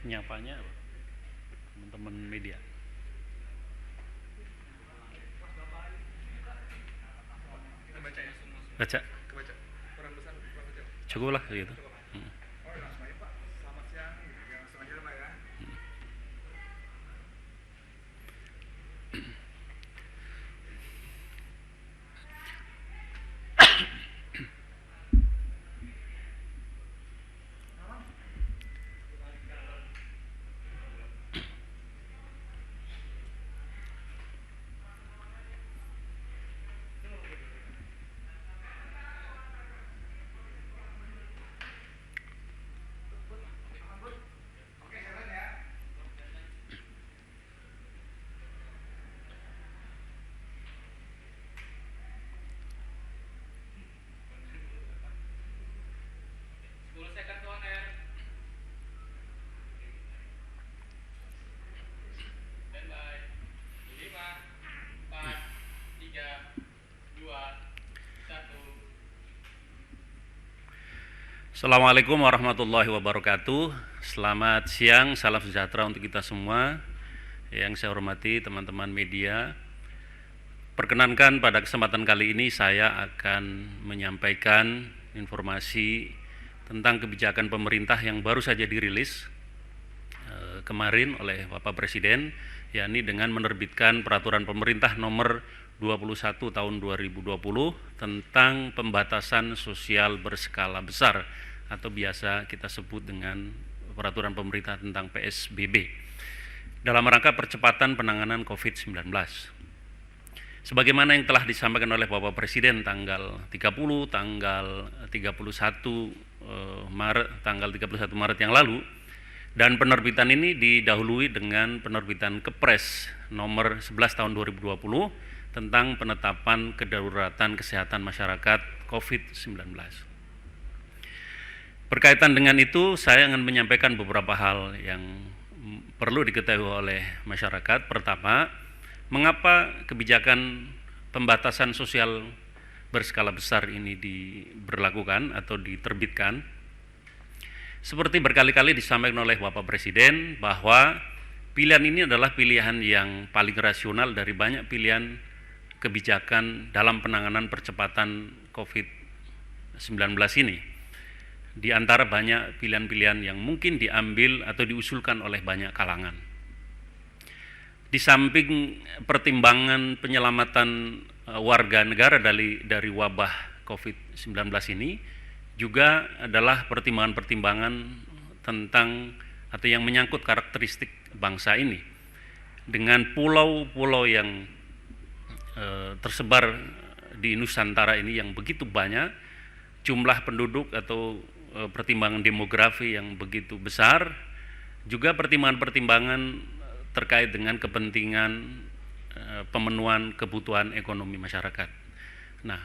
nyapanya apa? Teman-teman media. Baca. Cukup lah gitu. Assalamualaikum warahmatullahi wabarakatuh. Selamat siang, salam sejahtera untuk kita semua. Yang saya hormati teman-teman media, perkenankan pada kesempatan kali ini saya akan menyampaikan informasi tentang kebijakan pemerintah yang baru saja dirilis kemarin oleh Bapak Presiden, yakni dengan menerbitkan peraturan pemerintah nomor 21 tahun 2020 tentang pembatasan sosial berskala besar atau biasa kita sebut dengan peraturan pemerintah tentang PSBB dalam rangka percepatan penanganan COVID-19. Sebagaimana yang telah disampaikan oleh Bapak Presiden tanggal 30, tanggal 31 Maret yang lalu, dan penerbitan ini didahului dengan penerbitan Kepres nomor 11 tahun 2020 tentang penetapan kedaruratan kesehatan masyarakat COVID-19. Berkaitan dengan itu, saya ingin menyampaikan beberapa hal yang perlu diketahui oleh masyarakat. Pertama, mengapa kebijakan pembatasan sosial berskala besar ini diberlakukan atau diterbitkan? Seperti berkali-kali disampaikan oleh Bapak Presiden bahwa pilihan ini adalah pilihan yang paling rasional dari banyak pilihan kebijakan dalam penanganan percepatan COVID-19 ini. Di antara banyak pilihan-pilihan yang mungkin diambil atau diusulkan oleh banyak kalangan. Di samping pertimbangan penyelamatan warga negara dari wabah COVID-19 ini, juga adalah pertimbangan-pertimbangan tentang atau yang menyangkut karakteristik bangsa ini. Dengan pulau-pulau yang tersebar di Nusantara ini yang begitu banyak, jumlah penduduk atau pertimbangan demografi yang begitu besar, juga pertimbangan-pertimbangan terkait dengan kepentingan pemenuhan kebutuhan ekonomi masyarakat. Nah,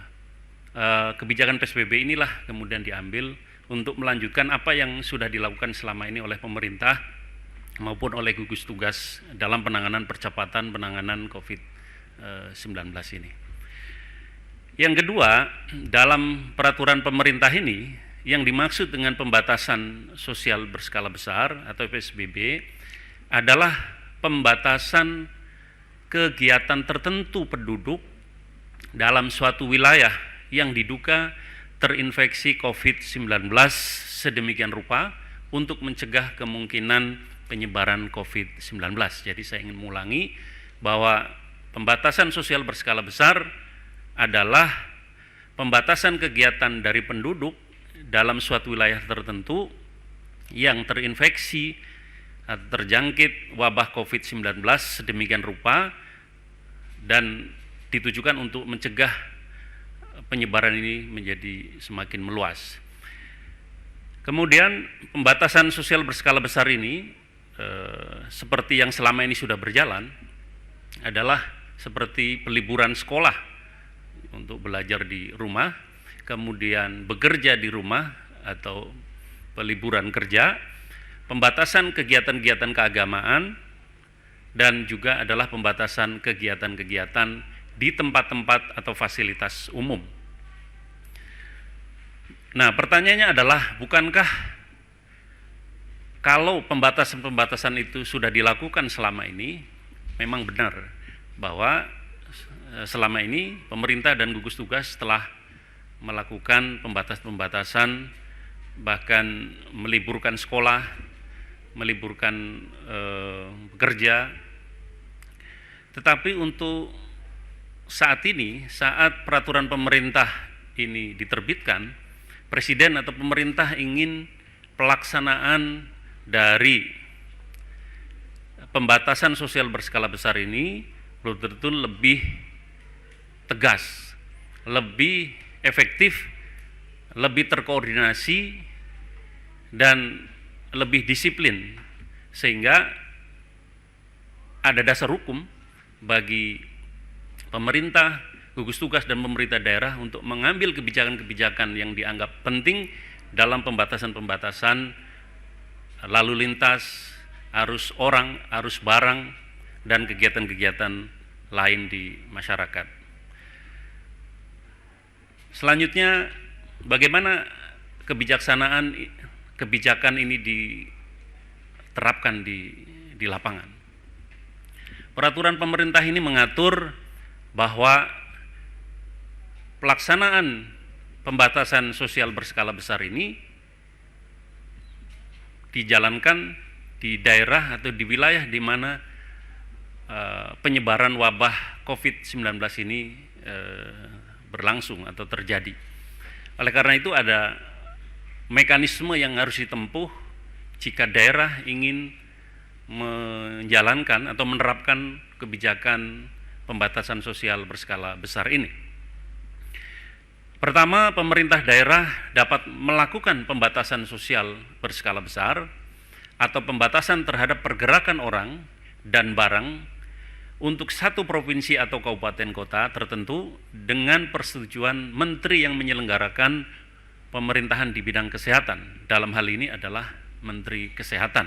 kebijakan PSBB inilah kemudian diambil untuk melanjutkan apa yang sudah dilakukan selama ini oleh pemerintah maupun oleh gugus tugas dalam penanganan percepatan penanganan COVID-19 ini. Yang kedua, dalam peraturan pemerintah ini, yang dimaksud dengan pembatasan sosial berskala besar atau PSBB adalah pembatasan kegiatan tertentu penduduk dalam suatu wilayah yang diduga terinfeksi COVID-19 sedemikian rupa untuk mencegah kemungkinan penyebaran COVID-19. Jadi saya ingin mengulangi bahwa pembatasan sosial berskala besar adalah pembatasan kegiatan dari penduduk dalam suatu wilayah tertentu yang terinfeksi atau terjangkit wabah COVID-19 sedemikian rupa dan ditujukan untuk mencegah penyebaran ini menjadi semakin meluas. Kemudian pembatasan sosial berskala besar ini seperti yang selama ini sudah berjalan adalah seperti peliburan sekolah untuk belajar di rumah, kemudian bekerja di rumah atau peliburan kerja, pembatasan kegiatan-kegiatan keagamaan, dan juga adalah pembatasan kegiatan-kegiatan di tempat-tempat atau fasilitas umum. Nah, pertanyaannya adalah, bukankah kalau pembatasan-pembatasan itu sudah dilakukan selama ini, memang benar bahwa selama ini pemerintah dan gugus tugas telah melakukan pembatasan-pembatasan, bahkan meliburkan sekolah, meliburkan pekerja. Tetapi untuk saat ini, saat peraturan pemerintah ini diterbitkan, Presiden atau pemerintah ingin pelaksanaan dari pembatasan sosial berskala besar ini betul-betul lebih tegas, lebih efektif, lebih terkoordinasi, dan lebih disiplin, sehingga ada dasar hukum bagi pemerintah, gugus tugas, dan pemerintah daerah untuk mengambil kebijakan-kebijakan yang dianggap penting dalam pembatasan-pembatasan lalu lintas, arus orang, arus barang, dan kegiatan-kegiatan lain di masyarakat. Selanjutnya, bagaimana kebijakan ini diterapkan di lapangan. Peraturan pemerintah ini mengatur bahwa pelaksanaan pembatasan sosial berskala besar ini dijalankan di daerah atau di wilayah di mana penyebaran wabah COVID-19 ini berlangsung atau terjadi. Oleh karena itu ada mekanisme yang harus ditempuh jika daerah ingin menjalankan atau menerapkan kebijakan pembatasan sosial berskala besar ini. Pertama, pemerintah daerah dapat melakukan pembatasan sosial berskala besar atau pembatasan terhadap pergerakan orang dan barang untuk satu provinsi atau kabupaten kota tertentu dengan persetujuan menteri yang menyelenggarakan pemerintahan di bidang kesehatan. Dalam hal ini adalah Menteri Kesehatan.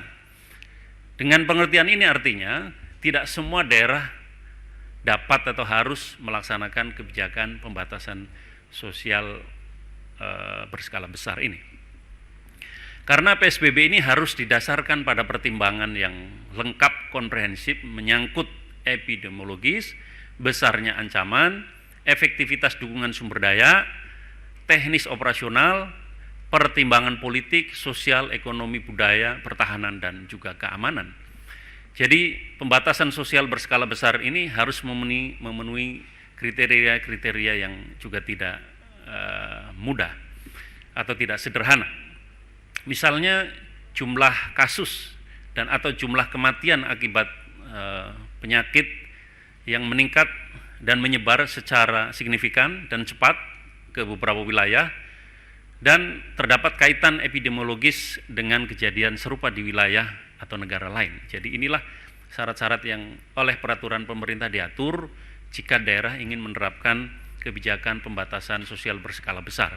Dengan pengertian ini artinya tidak semua daerah dapat atau harus melaksanakan kebijakan pembatasan sosial berskala besar ini. Karena PSBB ini harus didasarkan pada pertimbangan yang lengkap, komprehensif, menyangkut epidemiologis, besarnya ancaman, efektivitas dukungan sumber daya, teknis operasional, pertimbangan politik, sosial, ekonomi, budaya, pertahanan, dan juga keamanan. Jadi pembatasan sosial berskala besar ini harus memenuhi kriteria-kriteria yang juga tidak mudah atau tidak sederhana. Misalnya jumlah kasus dan atau jumlah kematian akibat penyakit yang meningkat dan menyebar secara signifikan dan cepat ke beberapa wilayah, dan terdapat kaitan epidemiologis dengan kejadian serupa di wilayah atau negara lain. Jadi inilah syarat-syarat yang oleh peraturan pemerintah diatur jika daerah ingin menerapkan kebijakan pembatasan sosial berskala besar.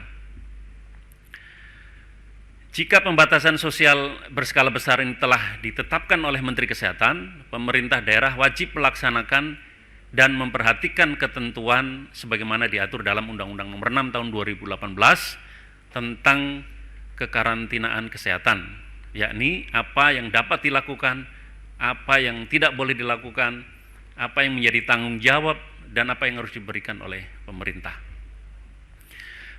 Jika pembatasan sosial berskala besar ini telah ditetapkan oleh Menteri Kesehatan, pemerintah daerah wajib melaksanakan dan memperhatikan ketentuan sebagaimana diatur dalam Undang-Undang Nomor 6 Tahun 2018 tentang kekarantinaan kesehatan, yakni apa yang dapat dilakukan, apa yang tidak boleh dilakukan, apa yang menjadi tanggung jawab, dan apa yang harus diberikan oleh pemerintah.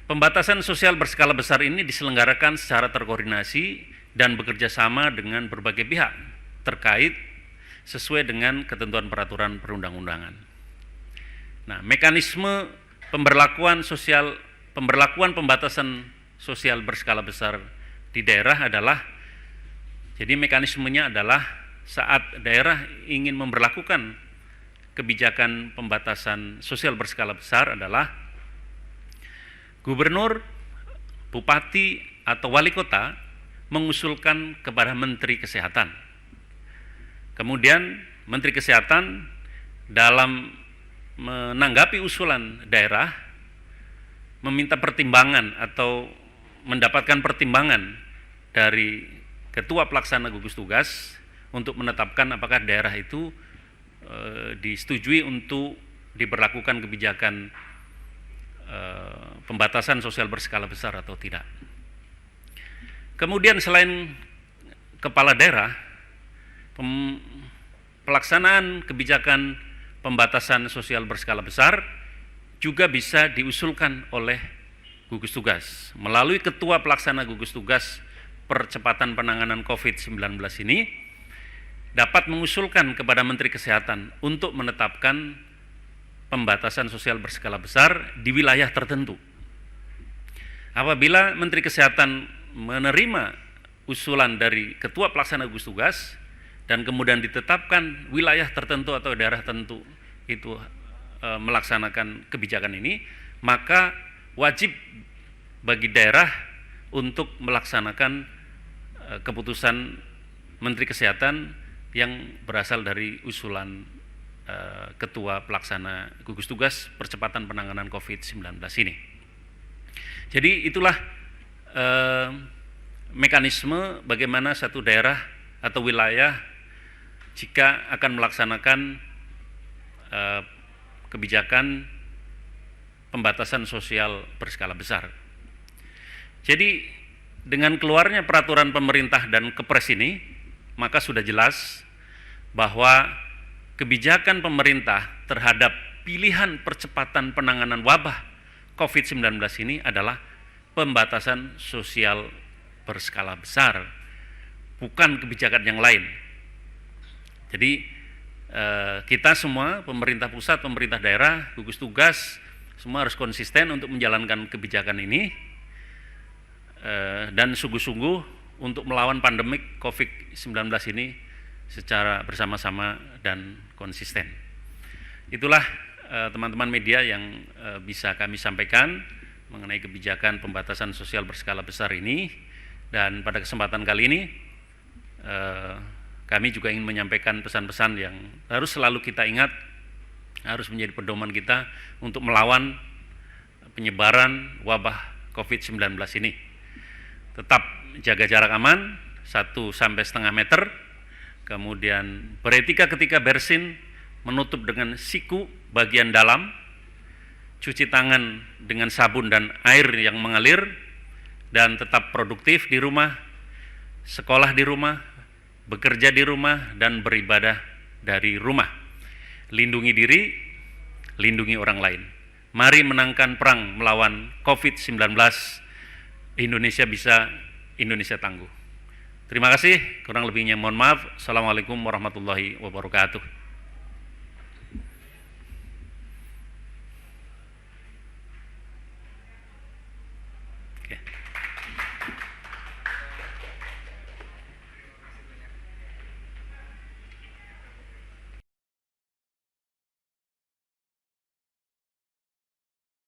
Pembatasan sosial berskala besar ini diselenggarakan secara terkoordinasi dan bekerja sama dengan berbagai pihak terkait sesuai dengan ketentuan peraturan perundang-undangan. Nah, mekanisme pemberlakuan pembatasan sosial berskala besar di daerah adalah, jadi mekanismenya adalah saat daerah ingin memberlakukan kebijakan pembatasan sosial berskala besar adalah gubernur, bupati, atau wali kota mengusulkan kepada Menteri Kesehatan. Kemudian Menteri Kesehatan dalam menanggapi usulan daerah meminta pertimbangan atau mendapatkan pertimbangan dari ketua pelaksana gugus tugas untuk menetapkan apakah daerah itu disetujui untuk diberlakukan kebijakan pembatasan sosial berskala besar atau tidak. Kemudian selain kepala daerah, pelaksanaan kebijakan pembatasan sosial berskala besar juga bisa diusulkan oleh gugus tugas. Melalui ketua pelaksana gugus tugas percepatan penanganan COVID-19 ini dapat mengusulkan kepada Menteri Kesehatan untuk menetapkan pembatasan sosial berskala besar di wilayah tertentu. Apabila Menteri Kesehatan menerima usulan dari ketua pelaksana gugus tugas dan kemudian ditetapkan wilayah tertentu atau daerah tertentu itu melaksanakan kebijakan ini, maka wajib bagi daerah untuk melaksanakan keputusan Menteri Kesehatan yang berasal dari usulan ketua pelaksana gugus tugas percepatan penanganan COVID-19 ini. Jadi itulah mekanisme bagaimana satu daerah atau wilayah jika akan melaksanakan kebijakan pembatasan sosial berskala besar. Jadi dengan keluarnya peraturan pemerintah dan Kepres ini, maka sudah jelas bahwa kebijakan pemerintah terhadap pilihan percepatan penanganan wabah COVID-19 ini adalah pembatasan sosial berskala besar, bukan kebijakan yang lain. Jadi kita semua, pemerintah pusat, pemerintah daerah, gugus tugas, semua harus konsisten untuk menjalankan kebijakan ini dan sungguh-sungguh untuk melawan pandemik COVID-19 ini secara bersama-sama dan konsisten. Itulah teman-teman media yang bisa kami sampaikan mengenai kebijakan pembatasan sosial berskala besar ini, dan pada kesempatan kali ini kami juga ingin menyampaikan pesan-pesan yang harus selalu kita ingat, harus menjadi pedoman kita untuk melawan penyebaran wabah COVID-19 ini. Tetap jaga jarak aman 1,5 meter, kemudian beretika ketika bersin, menutup dengan siku bagian dalam, cuci tangan dengan sabun dan air yang mengalir, dan tetap produktif di rumah, sekolah di rumah, bekerja di rumah, dan beribadah dari rumah. Lindungi diri, lindungi orang lain. Mari menangkan perang melawan COVID-19. Indonesia bisa, Indonesia tangguh. Terima kasih, kurang lebihnya mohon maaf. Assalamualaikum warahmatullahi wabarakatuh.